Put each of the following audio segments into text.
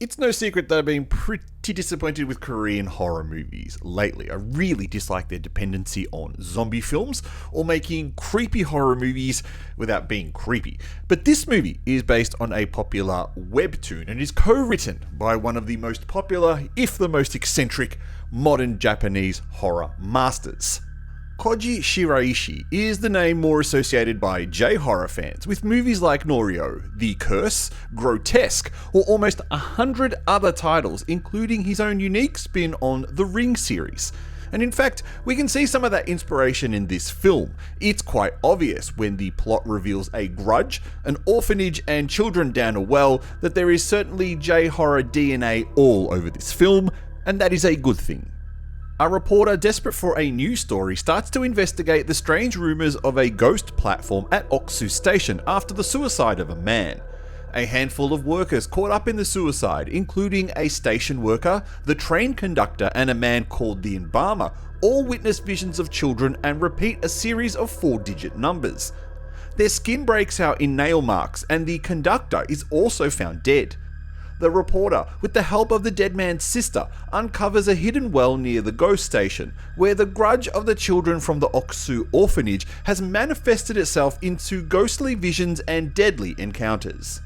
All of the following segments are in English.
It's no secret that I've been pretty disappointed with Korean horror movies lately. I really dislike their dependency on zombie films or making creepy horror movies without being creepy. But this movie is based on a popular Webtoon and is co-written by one of the most popular, if the most eccentric, modern Japanese horror masters. Koji Shiraishi is the name more associated by J-horror fans with movies like Norio, The Curse, Grotesque, or almost 100 other titles, including his own unique spin on the Ring series. And in fact, we can see some of that inspiration in this film. It's quite obvious when the plot reveals a grudge, an orphanage, and children down a well that there is certainly J-horror DNA all over this film, and that is a good thing. A reporter desperate for a news story starts to investigate the strange rumours of a ghost platform at Oksu station after the suicide of a man. A handful of workers caught up in the suicide, including a station worker, the train conductor, and a man called the embalmer, all witness visions of children and repeat a series of 4-digit numbers. Their skin breaks out in nail marks, and the conductor is also found dead. The reporter, with the help of the dead man's sister, uncovers a hidden well near the ghost station, where the grudge of the children from the Oksu orphanage has manifested itself into ghostly visions and deadly encounters.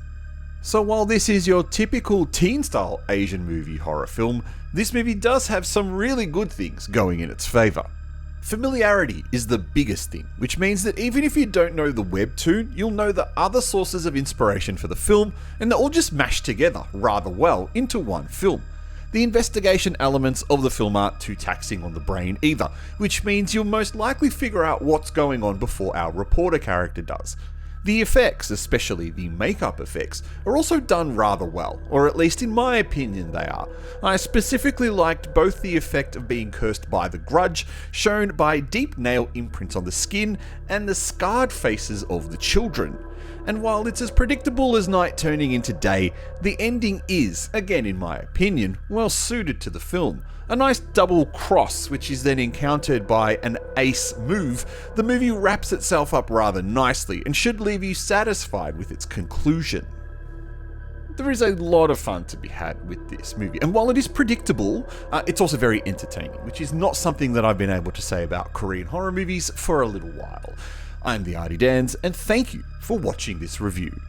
So while this is your typical teen-style Asian movie horror film, this movie does have some really good things going in its favour. Familiarity is the biggest thing, which means that even if you don't know the webtoon, you'll know the other sources of inspiration for the film, and they're all just mashed together rather well into one film. The investigation elements of the film aren't too taxing on the brain either, which means you'll most likely figure out what's going on before our reporter character does. The effects, especially the makeup effects, are also done rather well, or at least in my opinion they are. I specifically liked both the effect of being cursed by the grudge, shown by deep nail imprints on the skin, and the scarred faces of the children. And while it's as predictable as night turning into day, the ending is, again in my opinion, well suited to the film. A nice double cross, which is then encountered by an ace move. The movie wraps itself up rather nicely and should leave you satisfied with its conclusion. There is a lot of fun to be had with this movie, and while it is predictable, it's also very entertaining, which is not something that I've been able to say about Korean horror movies for a little while. I'm the Artie Dans, and thank you for watching this review.